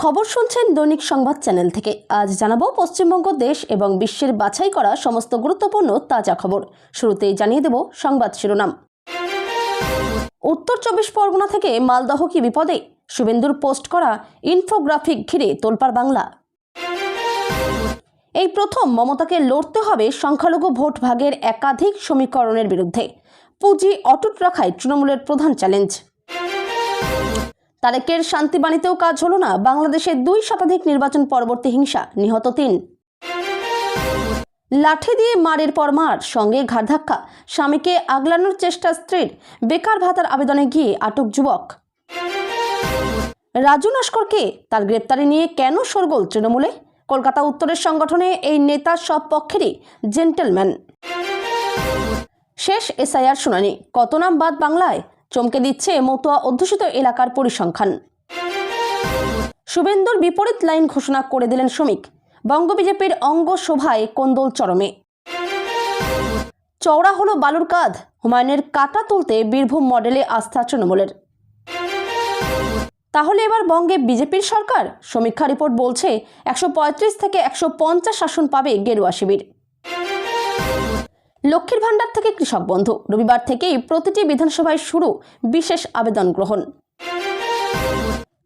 খবর শুনছেন দৈনিক সংবাদ চ্যানেল থেকে। আজ জানাবো পশ্চিমবঙ্গ দেশ এবং বিশ্বের বাছাই করা সমস্ত গুরুত্বপূর্ণ তাজা খবর। শুরুতেই জানিয়ে দেব সংবাদ শিরোনাম। উত্তর 24 পরগনা থেকে মালদহ কি বিপদে? শুভেন্দুর পোস্ট করা ইনফোগ্রাফিক ঘিরে তোলপাড় বাংলা। এই প্রথম মমতাকে লড়তে হবে সংখ্যালঘু ভোট ভাগের একাধিক সমীকরণের বিরুদ্ধে। পুঁজি অটুট রাখাই তৃণমূলের প্রধান চ্যালেঞ্জ। তারেকের শান্তিবাণীতেও কাজ হলো না, বাংলাদেশে 2 শতাধিক নির্বাচন পরবর্তী হিংসা, নিহত 3। লাঠি দিয়ে মারের পর মার, সঙ্গে ঘাড় ধাক্কা, স্বামীকে আগলানোর চেষ্টা স্ত্রীর, বেকার ভাতার আবেদনে গিয়ে আটক যুবক। রাজু নস্করকে তার গ্রেপ্তারি নিয়ে কেন শোরগোল তৃণমূলে? কলকাতা উত্তরের সংগঠনে এই নেতা সব পক্ষেরই জেন্টেলম্যান। শেষ এসআইআর শুনানি, কত নাম বাদ বাংলায়? চমকে দিচ্ছে মতুয়া অধ্যুষিত এলাকার পরিসংখ্যান। শুভেন্দুর বিপরীত লাইন ঘোষণা করে দিলেন শ্রমিক। বঙ্গ বিজেপির অঙ্গ সভায় কোন্দল চরমে। চওড়া হলো বালুর কাঁধ, হুমায়ুনের কাটা তুলতে বীরভূম মডেলে আস্থা তৃণমূলের। তাহলে এবার বঙ্গে বিজেপির সরকার? সমীক্ষা রিপোর্ট বলছে 135 থেকে 150 আসন পাবে গেরুয়া শিবির। লক্ষ্মীর ভাণ্ডার থেকে কৃষক বন্ধু, রবিবার থেকেই প্রতিটি বিধানসভায় শুরু বিশেষ আবেদন গ্রহণ।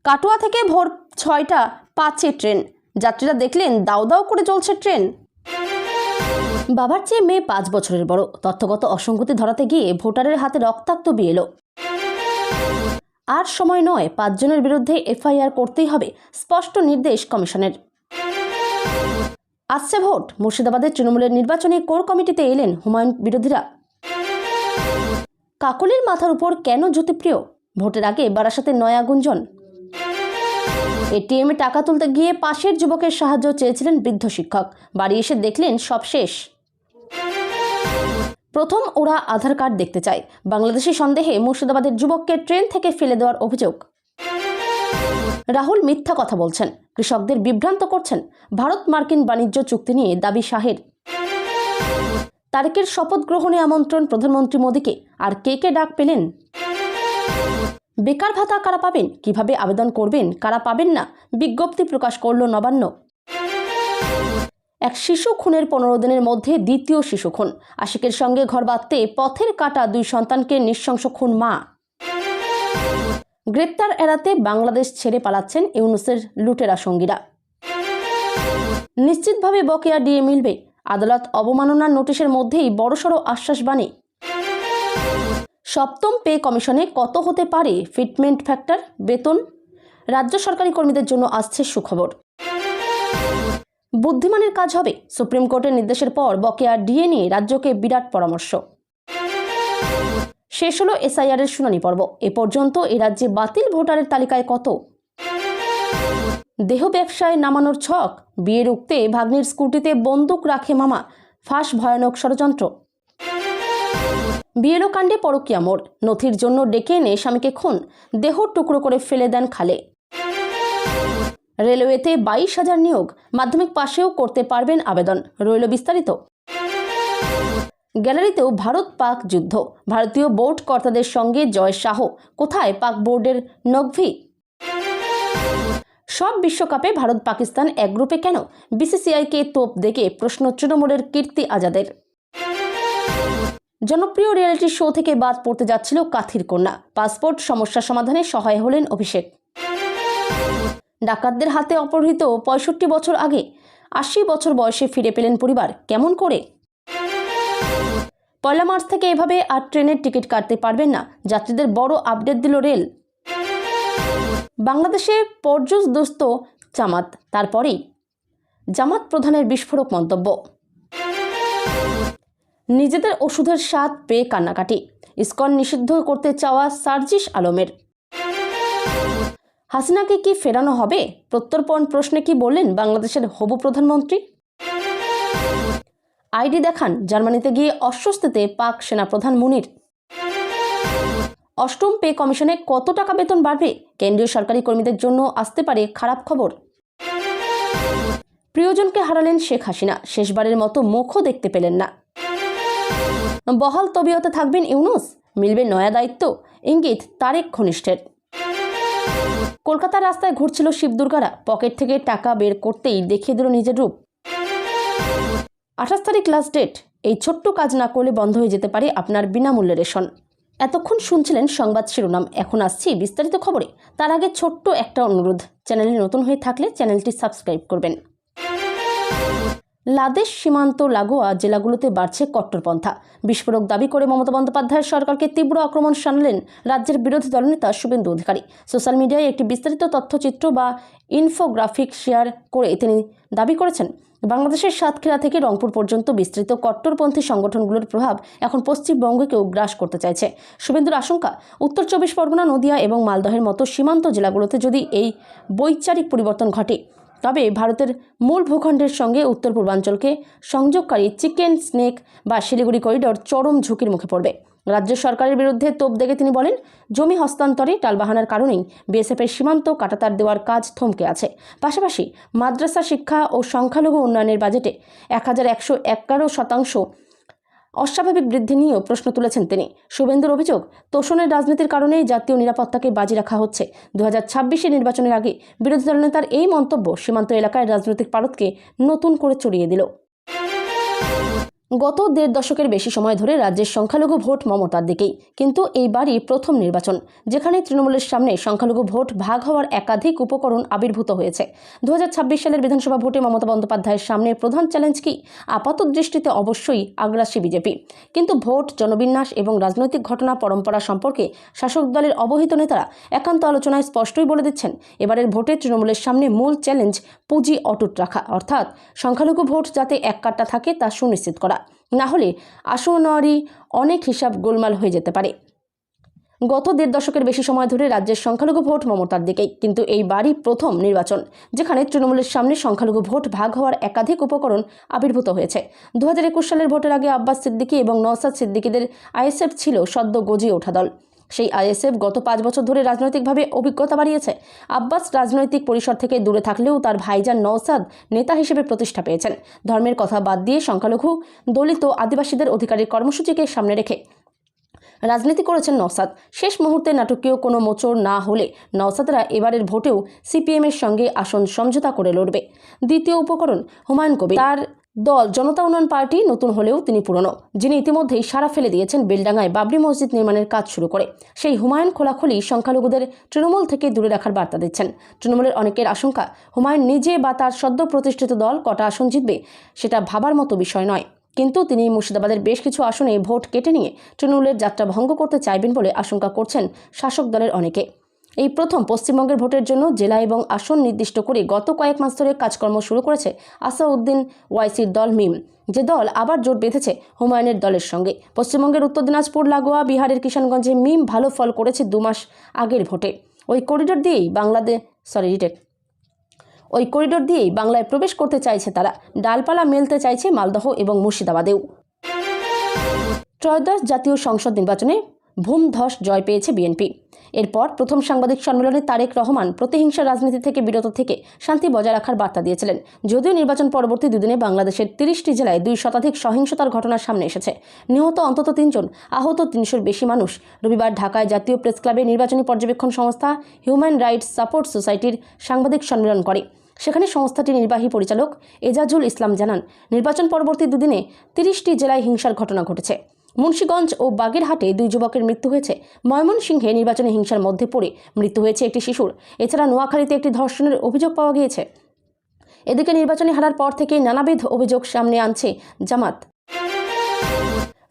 কাটোয়া থেকে ভোর 6টা 5-এ ট্রেন, যাত্রীরা দেখলেন দাউ দাউ করে চলছে ট্রেন। বাবার চেয়ে মেয়ে 5 বছরের বড়, তথ্যগত অসঙ্গতি ধরাতে গিয়ে ভোটারের হাতে রক্তাক্ত বিএলও। আর সময় নয়, 5 জনের বিরুদ্ধে এফআইআর করতেই হবে, স্পষ্ট নির্দেশ কমিশনের। আসছে ভোট, মুর্শিদাবাদের তৃণমূলের নির্বাচনী কোর কমিটিতে এলেন হুমায়ুন বিরোধীরা। কাকলির মাথার উপর কেন জ্যোতিপ্রিয়? ভোটের আগে বারাসাতে নয়া গুঞ্জন। এটিএমে টাকা তুলতে গিয়ে পাশের যুবকের সাহায্য চেয়েছিলেন বৃদ্ধ শিক্ষক, বাড়ি এসে দেখলেন সব শেষ। প্রথম ওরা আধার কার্ড দেখতে চায়, বাংলাদেশি সন্দেহে মুর্শিদাবাদের যুবককে ট্রেন থেকে ফেলে দেওয়ার অভিযোগ। রাহুল মিথ্যা কথা বলছেন, কৃষকদের বিভ্রান্ত করছেন, ভারত মার্কিন বাণিজ্য চুক্তি নিয়ে দাবি শাহের। তারেকের শপথ গ্রহণে আমন্ত্রণ প্রধানমন্ত্রী মোদীকে, আর কে কে ডাক পেলেন? বেকার ভাতা কারা পাবেন, কিভাবে আবেদন করবেন, কারা পাবেন না, বিজ্ঞপ্তি প্রকাশ করল নবান্ন। এক শিশু খুনের 15 দিনের মধ্যে দ্বিতীয় শিশু খুন, আশিকের সঙ্গে ঘর বাঁধতে পথের কাটা 2 সন্তানকে নৃশংস খুন মা। গ্রেপ্তার এড়াতে বাংলাদেশ ছেড়ে পালাচ্ছেন ইউনূসের লুটেরা সঙ্গীরা। নিশ্চিতভাবে বকেয়া ডিএ মিলবে, আদালত অবমাননার নোটিশের মধ্যেই বড়সড় আশ্বাসবাণী। সপ্তম পে কমিশনে কত হতে পারে ফিটমেন্ট ফ্যাক্টর, বেতন? রাজ্য সরকারি কর্মীদের জন্য আসছে সুখবর। বুদ্ধিমানের কাজ হবে, সুপ্রিম কোর্টের নির্দেশের পর বকেয়া ডিএ নিয়ে রাজ্যকে বিরাট পরামর্শ। শেষ হলো এসআইআর এর শুনানি পর্ব। এ পর্যন্ত এ রাজ্যে বাতিল ভোটারের তালিকায় কত? দেহ ব্যবসায় নামানোর ছক, বিয়ে রুখতে ভাগ্নির স্কুটিতে বন্দুক রাখে মামা, ফাঁস ভয়ানক ষড়যন্ত্র। বিএলও কাণ্ডে পরকীয়া মোড়, নথির জন্য ডেকে এনে স্বামীকে খুন, দেহ টুকরো করে ফেলে দেন খালে। রেলওয়েতে 22,000 নিয়োগ, মাধ্যমিক পাশেও করতে পারবেন আবেদন, রইল বিস্তারিত। গ্যালারিতেও ভারত পাক যুদ্ধ, ভারতীয় বোর্ড কর্তাদের সঙ্গে জয় শাহ, কোথায় পাক বোর্ডের নকভি? সব বিশ্বকাপে ভারত পাকিস্তান এক গ্রুপে কেন? বিসিসিআইকে তোপ দেখে প্রশ্ন তৃণমূলের কীর্তি আজাদের। জনপ্রিয় রিয়েলিটি শো থেকে বাদ পড়তে যাচ্ছিল কাথির কন্যা, পাসপোর্ট সমস্যা সমাধানে সহায় হলেন অভিষেক। ডাকাতদের হাতে অপহৃত 65 বছর আগে 80 বছর বয়সে ফিরে পেলেন পরিবার, কেমন করে? 1 মার্চ থেকে এভাবে আর ট্রেনের টিকিট কাটতে পারবেন না, যাত্রীদের বড় আপডেট দিল রেল। বাংলাদেশে পর্যুদস্ত জামাত, তারপরেই জামাত প্রধানের বিস্ফোরক মন্তব্য। নিজেদের ওষুধের স্বাদ পেয়ে কান্নাকাটি, ইসকন নিষিদ্ধ করতে চাওয়া সার্জিস আলমের। হাসিনাকে কি ফেরানো হবে? প্রত্যর্পণ প্রশ্নে কি বললেন বাংলাদেশের হবু প্রধানমন্ত্রী? আইডি দেখান, জার্মানিতে গিয়ে অস্বস্তিতে পাক সেনাপ্রধান মুনির। অষ্টম পে কমিশনে কত টাকা বেতন বাড়বে? কেন্দ্রীয় সরকারি কর্মীদের জন্য আসতে পারে খারাপ খবর। প্রিয়জনকে হারালেন শেখ হাসিনা, শেষবারের মতো মুখও দেখতে পেলেন না। বহাল তবিয়তে থাকবেন ইউনূস, মিলবে নয়া দায়িত্ব, ইঙ্গিত তারেক ঘনিষ্ঠের। কলকাতার রাস্তায় ঘুরছিল শিবদুর্গারা, পকেট থেকে টাকা বের করতেই দেখিয়ে দিল নিজের রূপ। 28 তারিখ লাস্ট ডেট। এই ছোট্ট কাজ না করলে বন্ধ হয়ে যেতে পারে আপনার বিনামূল্যে রেশন। এতক্ষণ শুনছিলেন সংবাদ শিরোনাম, এখন আসছি বিস্তারিত খবরে। তার আগে ছোট্ট একটা অনুরোধ, চ্যানেলে নতুন হয়ে থাকলে চ্যানেলটি সাবস্ক্রাইব করবেন। লাদেশ সীমান্ত লাগোয়া জেলাগুলোতে বাড়ছে কট্টরপন্থা। বিস্ফোরক দাবি করে মমতা বন্দ্যোপাধ্যায়ের সরকারকে তীব্র আক্রমণ শানালেন রাজ্যের বিরোধী দলনেতা শুভেন্দু অধিকারী। সোশ্যাল মিডিয়ায় একটি বিস্তারিত তথ্যচিত্র বা ইনফোগ্রাফিক শেয়ার করে তিনি দাবি করেছেন, বাংলাদেশের সাতক্ষীরা থেকে রংপুর পর্যন্ত বিস্তৃত কট্টরপন্থী সংগঠনগুলোর প্রভাব এখন পশ্চিমবঙ্গকেও গ্রাস করতে চাইছে। শুভেন্দুর আশঙ্কা, উত্তর 24 পরগনা, নদিয়া এবং মালদহের মতো সীমান্ত জেলাগুলোতে যদি এই বৈচারিক পরিবর্তন ঘটে, তবে ভারতের মূল ভূখণ্ডের সঙ্গে উত্তর পূর্বাঞ্চলকে সংযোগকারী চিকেন স্নেক বা শিলিগুড়ি করিডর চরম ঝুঁকির মুখে পড়বে। রাজ্য সরকারের বিরুদ্ধে তোপ দেখে তিনি বলেন, জমি হস্তান্তরে টালবাহানার কারণেই বিএসএফের সীমান্ত কাটাতার দেওয়ার কাজ থমকে আছে। পাশাপাশি মাদ্রাসা শিক্ষা ও সংখ্যালঘু উন্নয়নের বাজেটে 1111% অস্বাভাবিক বৃদ্ধি নিয়েও প্রশ্ন তুলেছেন তিনি। শুভেন্দুর অভিযোগ, তোষণের রাজনীতির কারণেই জাতীয় নিরাপত্তাকে বাজি রাখা হচ্ছে। 2026 নির্বাচনের আগে বিরোধী দলনেতার এই মন্তব্য সীমান্ত এলাকায় রাজনৈতিক পারদকে নতুন করে চড়িয়ে দিল। গত 1.5 দশকের বেশি সময় ধরে রাজ্যের সংখ্যালঘু ভোট মমতার দিকেই, কিন্তু এইবারই প্রথম নির্বাচন যেখানে তৃণমূলের সামনে সংখ্যালঘু ভোট ভাগ হওয়ার একাধিক উপকরণ আবির্ভূত হয়েছে। 2026 সালের বিধানসভা ভোটে মমতা বন্দ্যোপাধ্যায়ের সামনে প্রধান চ্যালেঞ্জ কি? আপাত দৃষ্টিতে অবশ্যই আগ্রাসী বিজেপি, কিন্তু ভোট, জনবিন্যাস এবং রাজনৈতিক ঘটনা পরম্পরা সম্পর্কে শাসক দলের অবহিত নেতারা একান্ত আলোচনায় স্পষ্টই বলে দিচ্ছেন, এবারের ভোটে তৃণমূলের সামনে মূল চ্যালেঞ্জ পুঁজি অটুট রাখা, অর্থাৎ সংখ্যালঘু ভোট যাতে এক কাট্টা থাকে তা সুনিশ্চিত করা, না হলে আসনারই অনেক হিসাব গোলমাল হয়ে যেতে পারে। গত 1.5 দশকের বেশি সময় ধরে রাজ্যের সংখ্যালঘু ভোট মমতার দিকেই, কিন্তু এইবারই প্রথম নির্বাচন যেখানে তৃণমূলের সামনে সংখ্যালঘু ভোট ভাগ হওয়ার একাধিক উপকরণ আবির্ভূত হয়েছে। 2021 সালের ভোটের আগে আব্বাস সিদ্দিকী এবং নওশাদ সিদ্দিকীদের আইএসএফ ছিল সদ্য গজিয়ে ওঠা দল। সেই আইএসএফ গত 5 বছর ধরে রাজনৈতিকভাবে অভিজ্ঞতা বাড়িয়েছে। আব্বাস রাজনৈতিক পরিসর থেকে দূরে থাকলেও তার ভাইজান নওশাদ নেতা হিসেবে প্রতিষ্ঠা পেয়েছেন। ধর্মের কথা বাদ দিয়ে সংখ্যালঘু, দলিত, আদিবাসীদের অধিকারের কর্মসূচিকে সামনে রেখে রাজনীতি করেছেন নওশাদ। শেষ মুহূর্তে নাটকীয় কোনো মোচড় না হলে নওশাদরা এবারের ভোটেও সিপিএমের সঙ্গে আসন সমঝোতা করে লড়বে। দ্বিতীয় উপকরণ হুমায়ুন কবির। তার দল জনতা উন্নয়ন পার্টি নতুন হলেও তিনি পুরনো, যিনি ইতিমধ্যেই সাড়া ফেলে দিয়েছেন বেলডাঙ্গায় বাবরি মসজিদ নির্মাণের কাজ শুরু করে। সেই হুমায়ুন খোলাখুলি সংখ্যালঘুদের তৃণমূল থেকে দূরে রাখার বার্তা দিচ্ছেন। তৃণমূলের অনেকের আশঙ্কা, হুমায়ুন নিজে বা তার সদ্য প্রতিষ্ঠিত দল কটা আসন জিতবে সেটা ভাবার মতো বিষয় নয়, কিন্তু তিনি মুর্শিদাবাদের বেশ কিছু আসনে ভোট কেটে নিয়ে তৃণমূলের যাত্রা ভঙ্গ করতে চাইবেন বলে আশঙ্কা করছেন শাসক দলের অনেকে। এই প্রথম পশ্চিমবঙ্গের ভোটের জন্য জেলা এবং আসন নির্দিষ্ট করে গত কয়েক মাস ধরে কাজকর্ম শুরু করেছে আসাউদ্দিন ওয়াইসির দল মিম, যে দল আবার জোট বেঁধেছে হুমায়ুনের দলের সঙ্গে। পশ্চিমবঙ্গের উত্তর দিনাজপুর লাগোয়া বিহারের কিষানগঞ্জে মিম ভালো ফল করেছে 2 মাস আগের ভোটে। ওই করিডোর দিয়েই বাংলায় প্রবেশ করতে চাইছে তারা। ডালপালা মেলতে চাইছে মালদহ এবং মুর্শিদাবাদেও। ত্রয়োদশ জাতীয় সংসদ নির্বাচনে ভূমধস জয় পেয়েছে বিএনপি। এরপর প্রথম সাংবাদিক সম্মেলনে তারেক রহমান প্রতিহিংসা রাজনীতি থেকে বিরত থেকে শান্তি বজায় রাখার বার্তা দিয়েছিলেন। যদিও নির্বাচন পরবর্তী দুদিনে বাংলাদেশের 30টি জেলায় 2 শতাধিক সহিংসতার ঘটনা সামনে এসেছে। নিহত অন্তত 3 জন, আহত 300-র বেশি মানুষ। রবিবার ঢাকায় জাতীয় প্রেস ক্লাবে নির্বাচনী পর্যবেক্ষণ সংস্থা হিউম্যান রাইটস সাপোর্ট সোসাইটির সাংবাদিক সম্মেলন করে। সেখানে সংস্থাটির নির্বাহী পরিচালক এজাজুল ইসলাম জানান, নির্বাচন পরবর্তী দুদিনে 30টি জেলায় হিংসার ঘটনা ঘটেছে। মুন্সিগঞ্জ ও বাগেরহাটে 2 যুবকের মৃত্যু হয়েছে। ময়মনসিংহে নির্বাচনী হিংসার মধ্যে পড়ে মৃত্যু হয়েছে একটি শিশুর। এছাড়া নোয়াখালীতে একটি ধর্ষণের অভিযোগ পাওয়া গিয়েছে। এদিকে নির্বাচনে হারার পর থেকে নানাবিধ অভিযোগ সামনে আনছে জামাত।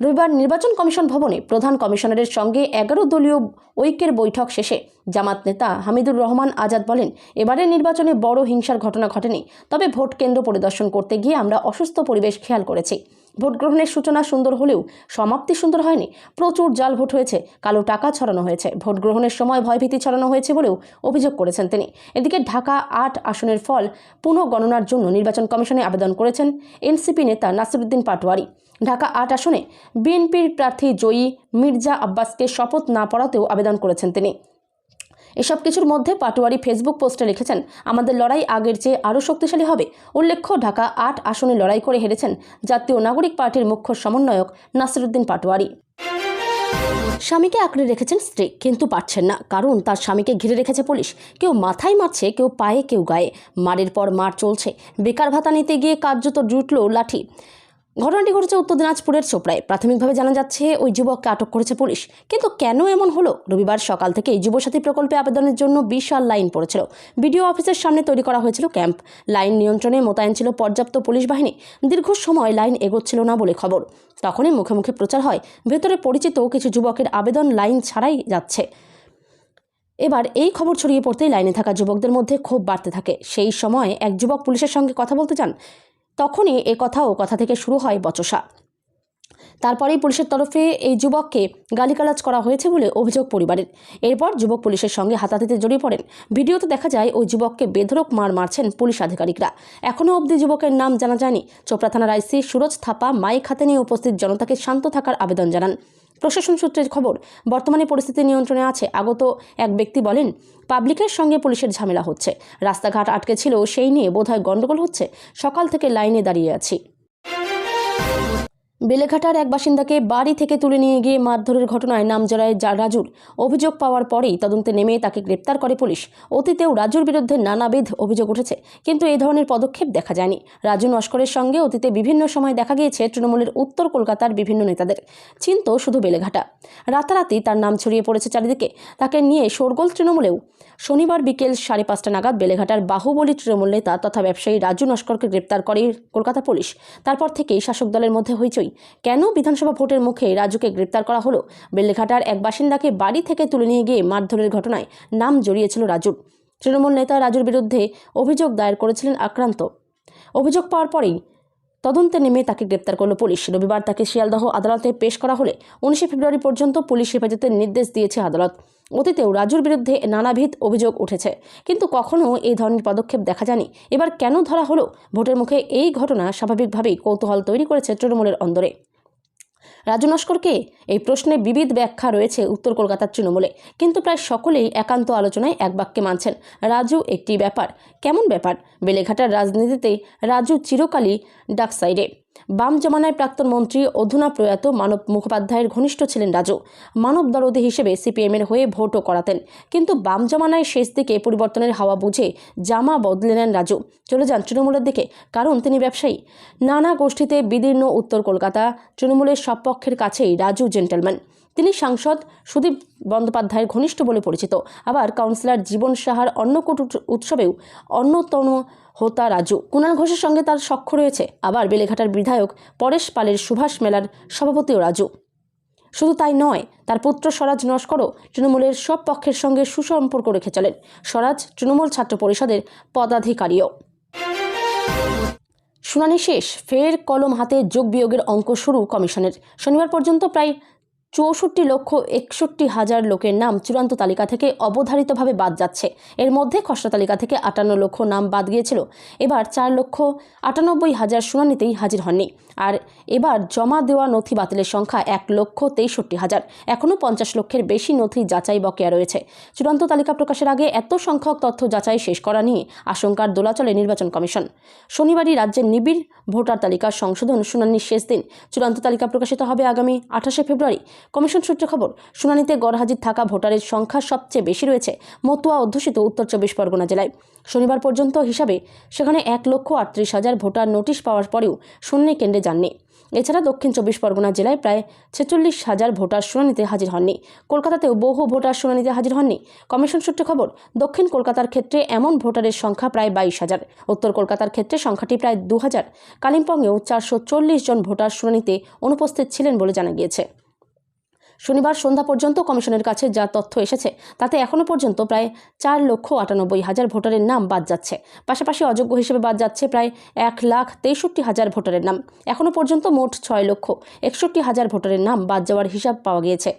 রবিবার নির্বাচন কমিশন ভবনে প্রধান কমিশনারের সঙ্গে 11 দলীয় ঐক্যের বৈঠক শেষে জামাত নেতা হামিদুর রহমান আজাদ বলেন, এবারের নির্বাচনে বড় হিংসার ঘটনা ঘটেনি, তবে ভোট কেন্দ্র পরিদর্শন করতে গিয়ে আমরা অসুস্থ পরিবেশ খেয়াল করেছি। ভোট গ্রহণের সূচনা সুন্দর হলেও সমাপ্তি সুন্দর হয়নি। প্রচুর জাল ভোট হয়েছে, কালো টাকা ছড়ানো হয়েছে। ভোট গ্রহণের সময় ভয়ভীতি ছড়ানো হয়েছে বলেও অভিযোগ করেছেন তিনি। এদিকে ঢাকা 8 আসনের ফল পুনঃগণনার জন্য নির্বাচন কমিশনে আবেদন করেছেন এনসিপি নেতা নাসিরুদ্দিন পাটোয়ারি। ঢাকা 8 আসনে বিএনপির প্রার্থী জয়ী মির্জা আব্বাসকে শপথ না পড়াতেও আবেদন করেছেন তিনি। এসব কিছুর মধ্যে পাটোয়ারি ফেসবুক পোস্টে লিখেছেন, আমাদের লড়াই আগের চেয়ে আরও শক্তিশালী হবে। উল্লেখ্য, ঢাকা 8 আসনে লড়াই করে হেরেছেন জাতীয় নাগরিক পার্টির মুখ্য সমন্বয়ক নাসিরুদ্দিন পাটোয়ারি। স্বামীকে আঁকড়ে রেখেছেন স্ত্রী, কিন্তু পারছেন না, কারণ তার স্বামীকে ঘিরে রেখেছে পুলিশ। কেউ মাথায় মারছে, কেউ পায়ে, কেউ গায়ে। মারের পর মার চলছে। বেকার ভাতা নিতে গিয়ে কার্যত জুটল লাঠি। ঘটনাটি ঘটেছে উত্তর দিনাজপুরের চোপড়ায়। প্রাথমিকভাবে জানা যাচ্ছে ওই যুবককে আটক করেছে পুলিশ। কিন্তু কেন এমন হলো? রবিবার সকাল থেকে যুবসাথী প্রকল্পে আবেদনের জন্য বিশাল লাইন পড়েছিল। বিডিও অফিসের সামনে তৈরি করা হয়েছিল ক্যাম্প। লাইন নিয়ন্ত্রণে মোতায়েন ছিল পর্যাপ্ত পুলিশ বাহিনী। দীর্ঘ সময় লাইন এগোচ্ছিল না বলে খবর। তখনই মুখে মুখে প্রচার হয় ভেতরে পরিচিত কিছু যুবকের আবেদন লাইন ছাড়াই যাচ্ছে। এবার এই খবর ছড়িয়ে পড়তেই লাইনে থাকা যুবকদের মধ্যে ক্ষোভ বাড়তে থাকে। সেই সময় এক যুবক পুলিশের সঙ্গে কথা বলতে চান। তখনই কথা থেকে শুরু হয় বচসা। তারপরেই পুলিশের তরফে এই যুবককে গালিগালাজ করা হয়েছে বলে অভিযোগ পরিবারের। এরপর যুবক পুলিশের সঙ্গে হাতাহাতিতে জড়িয়ে পড়েন। ভিডিওতে দেখা যায় ওই যুবককে বেধড়ক মারছেন পুলিশ আধিকারিকরা। এখনও অবধি যুবকের নাম জানা যায়নি। চোপড়া থানার আইসি সুরজ থাপা মাইক হাতে নিয়ে উপস্থিত জনতাকে শান্ত থাকার আবেদন জানান। প্রশাসন সূত্রের খবর, বর্তমানে পরিস্থিতি নিয়ন্ত্রণে আছে। আগত এক ব্যক্তি বলেন, পাবলিকের সঙ্গে পুলিশের ঝামেলা হচ্ছে, রাস্তাঘাট আটকে ছিল, সেই নিয়ে বোধহয় গন্ডগোল হচ্ছে। সকাল থেকে লাইনে দাঁড়িয়ে আছি। বেলেঘাটার এক বাসিন্দাকে বাড়ি থেকে তুলে নিয়ে গিয়ে মারধরের ঘটনায় নাম জড়ায় রাজুর। অভিযোগ পাওয়ার পরেই তদন্তে নেমে তাকে গ্রেপ্তার করে পুলিশ। অতীতেও রাজুর বিরুদ্ধে নানাবিধ অভিযোগ উঠেছে, কিন্তু এই ধরনের পদক্ষেপ দেখা যায়নি। রাজু নস্করের সঙ্গে অতীতে বিভিন্ন সময় দেখা গিয়েছে তৃণমূলের উত্তর কলকাতার বিভিন্ন নেতাদের। চিন্ত শুধু বেলেঘাটা। রাতারাতি তার নাম ছড়িয়ে পড়েছে চারিদিকে। তাকে নিয়ে শোরগোল তৃণমূলেও। শনিবার বিকেল 5:30 নাগাদ বেলেঘাটার বাহুবলী তৃণমূল নেতা তথা ব্যবসায়ী রাজু নস্করকে গ্রেপ্তার করে কলকাতা পুলিশ। তারপর থেকেই শাসক দলের মধ্যে হইচই। কেন বিধানসভা ভোটের মুখে রাজুকে গ্রেপ্তার করা হলো? বেলেঘাটার এক বাসিন্দাকে বাড়ি থেকে তুলে নিয়ে গিয়ে মারধরের ঘটনায় নাম জড়িয়েছিল রাজুর। তৃণমূল নেতা রাজুর বিরুদ্ধে অভিযোগ দায়ের করেছিলেন আক্রান্ত। অভিযোগ পাওয়ার পরেই তদন্তে নেমে তাকে গ্রেপ্তার করল পুলিশ। রবিবার তাকে শিয়ালদহ আদালতে পেশ করা হলে 19 ফেব্রুয়ারি পর্যন্ত পুলিশ হেফাজতের নির্দেশ দিয়েছে আদালত। অতীতেও রাজুর বিরুদ্ধে নানাবিধ অভিযোগ উঠেছে, কিন্তু কখনও এই ধরনের পদক্ষেপ দেখা যায়নি। এবার কেন ধরা হলো? ভোটের মুখে এই ঘটনা স্বাভাবিকভাবেই কৌতূহল তৈরি করেছে তৃণমূলের অন্দরে। রাজু নস্করকে এই প্রশ্নে বিবিধ ব্যাখ্যা রয়েছে উত্তর কলকাতার তৃণমূলে, কিন্তু প্রায় সকলেই একান্ত আলোচনায় এক বাক্যে মানছেন রাজু একটি ব্যাপার। কেমন ব্যাপার? বেলেঘাটার রাজনীতিতে রাজু চিরকালই ডাক সাইডে। বাম জমানায় প্রাক্তন মন্ত্রী অধুনা প্রয়াত মানব মুখোপাধ্যায়ের ঘনিষ্ঠ ছিলেন রাজু। মানব দরদী হিসেবে সিপিএমের হয়ে ভোটও করাতেন, কিন্তু বাম জমানায় শেষ দিকে পরিবর্তনের হাওয়া বুঝে জামা বদলে নেন রাজু। চলে যান তৃণমূলের দিকে, কারণ তিনি ব্যবসায়ী। নানা গোষ্ঠীতে বিদীর্ণ উত্তর কলকাতা তৃণমূলের সব পক্ষের কাছেই রাজু জেন্টেলম্যান। তিনি সাংসদ সুদীপ বন্দ্যোপাধ্যায়ের ঘনিষ্ঠ বলে পরিচিত। আবার কাউন্সিলর জীবন সাহার অন্নকূট উৎসবেও অন্যতম হোতা রাজু। কুণাল ঘোষের সঙ্গে তার সখ্য রয়েছে। আবার বেলেঘাটার বিধায়ক পরেশ পালের সুভাষ মেলার সভাপতিও রাজু। শুধু তাই নয়, তার পুত্র স্বরাজ নস্করও তৃণমূলের সব পক্ষের সঙ্গে সুসম্পর্ক রেখে চলেন। স্বরাজ তৃণমূল ছাত্র পরিষদের পদাধিকারীও। শুনানি শেষ, ফের কলম হাতে যোগ বিয়োগের অঙ্ক শুরু কমিশনের। শনিবার পর্যন্ত প্রায় 64,61,000 লোকের নাম চূড়ান্ত তালিকা থেকে অবধারিতভাবে বাদ যাচ্ছে। এর মধ্যে খসড়া তালিকা থেকে 58 লক্ষ নাম বাদ গিয়েছিল। এবার 4,98,000 শুনানিতেই হাজির হননি। আর এবার জমা দেওয়া নথি বাতিলের সংখ্যা 1,63,000। এখনও 50 লক্ষের বেশি নথি যাচাই বকেয়া রয়েছে। চূড়ান্ত তালিকা প্রকাশের আগে এত সংখ্যক তথ্য যাচাই শেষ করা নিয়ে আশঙ্কার দোলাচলে নির্বাচন কমিশন। শনিবারই রাজ্যের নিবিড় ভোটার তালিকার সংশোধন শুনানির শেষ দিন। চূড়ান্ত তালিকা প্রকাশিত হবে আগামী 28 ফেব্রুয়ারি। কমিশন সূত্রে খবর, শুনানিতে গড়হাজির থাকা ভোটারের সংখ্যা সবচেয়ে বেশি রয়েছে মতুয়া অধ্যুষিত উত্তর 24 পরগনা জেলায়। শনিবার পর্যন্ত হিসাবে সেখানে 1,38,000 ভোটার নোটিশ পাওয়ার পরেও শুনানি কেন্দ্রে যাননি। এছাড়া দক্ষিণ 24 পরগনা জেলায় প্রায় 46,000 ভোটার শুনানিতে হাজির হননি। কলকাতাতেও বহু ভোটার শুনানিতে হাজির হননি। কমিশন সূত্রে খবর, দক্ষিণ কলকাতার ক্ষেত্রে এমন ভোটারের সংখ্যা প্রায় 22,000। উত্তর কলকাতার ক্ষেত্রে সংখ্যাটি প্রায় 2,000। কালিম্পংয়েও 440 জন ভোটার শুনানিতে অনুপস্থিত ছিলেন বলে জানা গিয়েছে। শনিবার সন্ধ্যা পর্যন্ত কমিশনের কাছে যা তথ্য এসেছে তাতে এখনও পর্যন্ত প্রায় 4,98,000 ভোটারের নাম বাদ যাচ্ছে। পাশাপাশি অযোগ্য হিসেবে বাদ যাচ্ছে প্রায় 1,63,000 ভোটারের নাম। এখনও পর্যন্ত মোট 6,61,000 ভোটারের নাম বাদ যাওয়ার হিসাব পাওয়া গিয়েছে।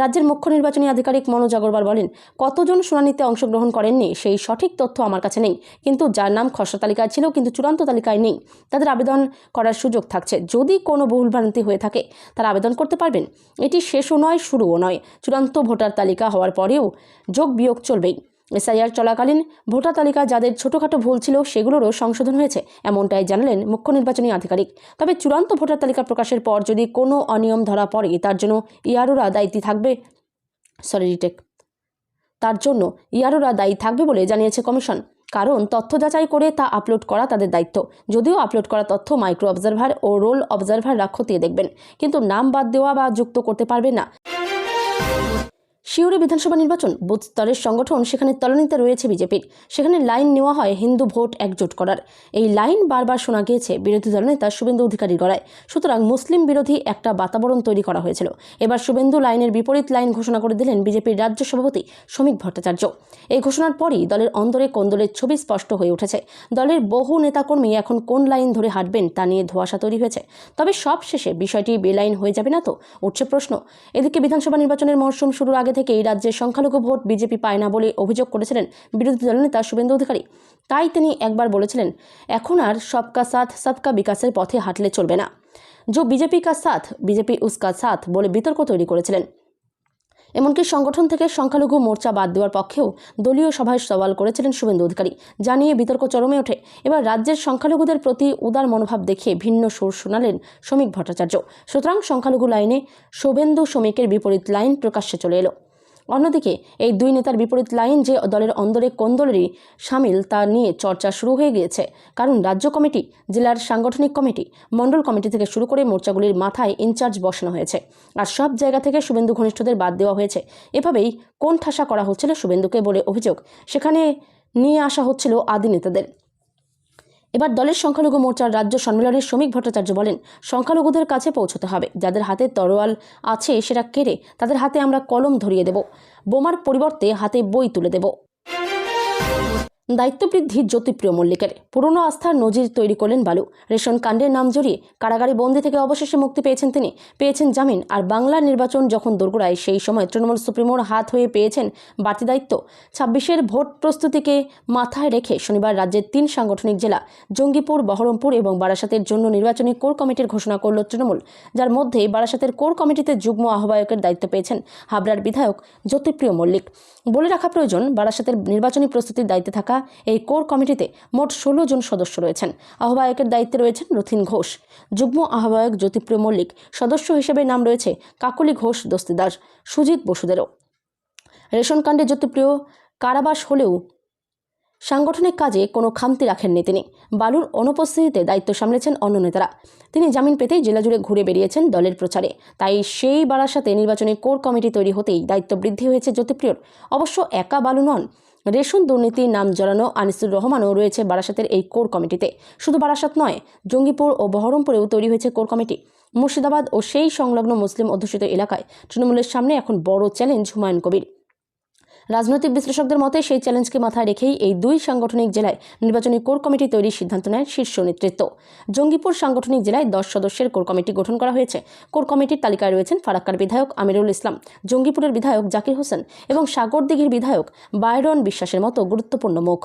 রাজ্যের মুখ্য নির্বাচনী আধিকারিক মনোজ আগরওয়াল বলেন, কতজন শুনানিতে অংশগ্রহণ করেননি সেই সঠিক তথ্য আমার কাছে নেই, কিন্তু যার নাম খসড়া তালিকায় ছিল কিন্তু চূড়ান্ত তালিকায় নেই তাদের আবেদন করার সুযোগ থাকছে। যদি কোনো ভুলভ্রান্তি হয়ে থাকে তারা আবেদন করতে পারবেন। এটি শেষও নয়, শুরুও নয়। চূড়ান্ত ভোটার তালিকা হওয়ার পরেও যোগ বিয়োগ চলবেই। এসআইআর চলাকালীন ভোটার তালিকা যাদের ছোটখাটো ভুল ছিল সেগুলোরও সংশোধন হয়েছে, এমনটাই জানালেন মুখ্য নির্বাচনী আধিকারিক। তবে চূড়ান্ত ভোটার তালিকা প্রকাশের পর যদি কোনো অনিয়ম ধরা পড়ে তার জন্য ইআরওরা দায়ী থাকবে বলে জানিয়েছে কমিশন। কারণ তথ্য যাচাই করে তা আপলোড করা তাদের দায়িত্ব। যদিও আপলোড করা তথ্য মাইক্রো অবজারভার ও রোল অবজারভাররা খতিয়ে দেখবেন, কিন্তু নাম বাদ দেওয়া বা যুক্ত করতে পারবে না। শিউরে বিধানসভা নির্বাচন, বুথ স্তরের সংগঠন, সেখানে তলানিতে রয়েছে বিজেপির। সেখানে লাইন নেওয়া হয় হিন্দু ভোট একজোট করার। এই লাইন বারবার শোনা গিয়েছে বিরোধী দলনেতা শুভেন্দু অধিকারীর গলায়। সুতরাং মুসলিম বিরোধী একটা বাতাবরণ তৈরি করা হয়েছিল। এবার শুভেন্দু লাইনের বিপরীত লাইন ঘোষণা করে দিলেন বিজেপির রাজ্য সভাপতি শ্রমিক ভট্টাচার্য। এই ঘোষণার পরই দলের অন্দরে কোন্দলের ছবি স্পষ্ট হয়ে উঠেছে। দলের বহু নেতাকর্মী এখন কোন লাইন ধরে হাঁটবেন তা নিয়ে ধোঁয়াশা তৈরি হয়েছে। তবে সব শেষে বিষয়টি বেলাইন হয়ে যাবে না তো, উঠছে প্রশ্ন। এদিকে বিধানসভা নির্বাচনের মরশুম শুরুর আগে থেকে এই রাজ্যের সংখ্যালঘু ভোট বিজেপি পায় না বলে অভিযোগ করেছিলেন বিরোধী দলনেতা শুভেন্দু অধিকারী। তাই তিনি একবার বলেছিলেন, এখন আর সবকা সাথ সবকা বিকাশের পথে হাঁটলে চলবে না। जो बीजेपी का साथ बीजेपी उसका साथ বলে বিতর্ক তৈরি করেছিলেন। এমনকি সংগঠন থেকে সংখ্যালঘু মোর্চা বাদ দেওয়ার পক্ষেও দলীয় সভায় সওয়াল করেছিলেন শুভেন্দু অধিকারী। জানিয়ে বিতর্ক চরমে ওঠে। এবার রাজ্যের সংখ্যালঘুদের প্রতি উদার মনোভাব দেখিয়ে ভিন্ন সুর শোনালেন শ্রমিক ভট্টাচার্য। সুতরাং সংখ্যালঘু লাইনে শুভেন্দু শ্রমিকের বিপরীত লাইন প্রকাশ্যে চলে এলো। অন্যদিকে এই দুই নেতার বিপরীত লাইন যে দলের অন্দরে কোন দলেরই সামিল তা নিয়ে চর্চা শুরু হয়ে গিয়েছে। কারণ রাজ্য কমিটি, জেলার সাংগঠনিক কমিটি, মণ্ডল কমিটি থেকে শুরু করে মোর্চাগুলির মাথায় ইনচার্জ বসানো হয়েছে। আর সব জায়গা থেকে শুভেন্দু ঘনিষ্ঠদের বাদ দেওয়া হয়েছে। এভাবেই কোণ ঠাসা করা হচ্ছিল শুভেন্দুকে বলে অভিযোগ। সেখানে নিয়ে আসা হচ্ছিল আদি নেতাদের। এবার দলের সংখ্যালঘু মোর্চার রাজ্য সম্মেলনে শ্রমিক ভট্টাচার্য বলেন, সংখ্যালঘুদের কাছে পৌঁছতে হবে। যাদের হাতে তরোয়াল আছে সেটা কেড়ে তাদের হাতে আমরা কলম ধরিয়ে দেব, বোমার পরিবর্তে হাতে বই তুলে দেব। দায়িত্ব বৃদ্ধি জ্যোতিপ্রিয় মল্লিকের। পুরনো আস্থার নজির তৈরি করলেন বালু। রেশন কাণ্ডের নাম জড়িয়ে কারাগারে বন্দি থেকে অবশেষে মুক্তি পেয়েছেন তিনি, পেয়েছেন জামিন। আর বাংলার নির্বাচন যখন দোরগোড়ায়, সেই সময় তৃণমূল সুপ্রিমোর হাত হয়ে পেয়েছেন বাড়তি দায়িত্ব। 26-এর ভোট প্রস্তুতিকে মাথায় রেখে শনিবার রাজ্যের 3 সাংগঠনিক জেলা জঙ্গিপুর, বহরমপুর এবং বারাসাতের জন্য নির্বাচনী কোর কমিটির ঘোষণা করল তৃণমূল। যার মধ্যে বারাসাতের কোর কমিটিতে যুগ্ম আহ্বায়কের দায়িত্ব পেয়েছেন হাবড়ার বিধায়ক জ্যোতিপ্রিয় মল্লিক। বলে রাখা প্রয়োজন, বারাসাতের নির্বাচনী প্রস্তুতির দায়িত্বে থাকা এই কোর কমিটিতে মোট 16 জন সদস্য রয়েছেন। আহ্বায়কের দায়িত্বে রয়েছেন রথিন ঘোষ, যুগ্ম আহ্বায়ক জ্যোতিপ্রিয় মল্লিক। সদস্য হিসেবে নাম রয়েছে কাকলি ঘোষ, দস্তিদার, সুজিত বসুদেরও। রেশন কাণ্ডে জ্যোতিপ্রিয় কারাবাস হলেও সাংগঠনিক কাজে কোনো খামতি রাখেননি তিনি। বালুর অনুপস্থিতিতে দায়িত্ব সামলেছেন অন্য নেতারা। তিনি জামিন পেতেই জেলা জুড়ে ঘুরে বেরিয়েছেন দলের প্রচারে। তাই সেই বারাসাতে নির্বাচনী কোর কমিটি তৈরি হতেই দায়িত্ব বৃদ্ধি হয়েছে জ্যোতিপ্রিয়র। অবশ্য একা বালু নন, রেশন দুর্নীতির নাম জড়ানো আনিসুর রহমানও রয়েছে বারাসাতের এই কোর কমিটিতে। শুধু বারাসাত নয়, জঙ্গিপুর ও বহরমপুরেও তৈরি হয়েছে কোর কমিটি। মুর্শিদাবাদ ও সেই সংলগ্ন মুসলিম অধ্যুষিত এলাকায় তৃণমূলের সামনে এখন বড় চ্যালেঞ্জ হুমায়ুন কবির। রাজনৈতিক বিশ্লেষকদের মতে সেই চ্যালেঞ্জকে মাথায় রেখেই এই 2 সাংগঠনিক জেলায় নির্বাচনী কোর কমিটি তৈরির সিদ্ধান্ত নেয় শীর্ষ নেতৃত্ব। জঙ্গিপুর সাংগঠনিক জেলায় 10 সদস্যের কোর কমিটি গঠন করা হয়েছে। কোর কমিটির তালিকায় রয়েছেন ফারাক্কার বিধায়ক আমিরুল ইসলাম, জঙ্গিপুরের বিধায়ক জাকির হোসেন এবং সাগরদিঘির বিধায়ক বাইরন বিশ্বাসের মতো গুরুত্বপূর্ণ মুখ।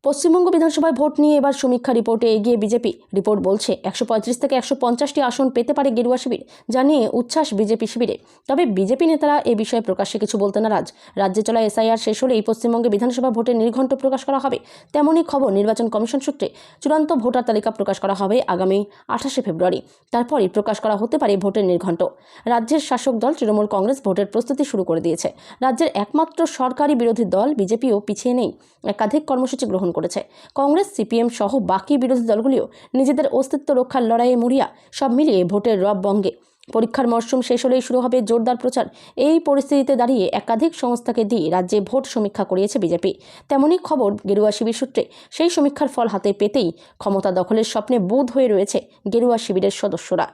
পশ্চিমবঙ্গ বিধানসভায় ভোট নিয়ে এবার সমীক্ষা রিপোর্টে এগিয়ে বিজেপি। রিপোর্ট বলছে 135 থেকে 150টি আসন পেতে পারে গেরুয়া শিবির, যা নিয়ে উচ্ছ্বাস বিজেপি শিবিরে। তবে বিজেপি নেতারা এ বিষয়ে প্রকাশ্যে কিছু বলতে নারাজ। রাজ্যে চলা এসআইআর শেষ হলেই পশ্চিমবঙ্গে বিধানসভা ভোটের নির্ঘণ্ট প্রকাশ করা হবে। তেমনই খবর নির্বাচন কমিশন সূত্রে। চূড়ান্ত ভোটার তালিকা প্রকাশ করা হবে আগামী 28শে ফেব্রুয়ারি। তারপরই প্রকাশ করা হতে পারে ভোটের নির্ঘণ্ট। রাজ্যের শাসক দল তৃণমূল কংগ্রেস ভোটের প্রস্তুতি শুরু করে দিয়েছে। রাজ্যের একমাত্র সরকারি বিরোধী দল বিজেপিও পিছিয়ে নেই, একাধিক কর্মসূচি গ্রহণ করেছে। কংগ্রেস, সিপিএম সহ বাকি বিরোধী দলগুলিও নিজেদের অস্তিত্ব রক্ষার লড়াইয়ে মরিয়া। সব মিলিয়ে ভোটের রব বঙ্গে। পরীক্ষার মরশুম শেষ হলেই শুরু হবে জোরদার প্রচার। এই পরিস্থিতিতে দাঁড়িয়ে একাধিক সংস্থাকে দিয়ে রাজ্যে ভোট সমীক্ষা করিয়েছে বিজেপি। তেমনই খবর গেরুয়া শিবির সূত্রে। সেই সমীক্ষার ফল হাতে পেতেই ক্ষমতা দখলের স্বপ্নে বুঁদ হয়ে রয়েছে গেরুয়া শিবিরের সদস্যরা।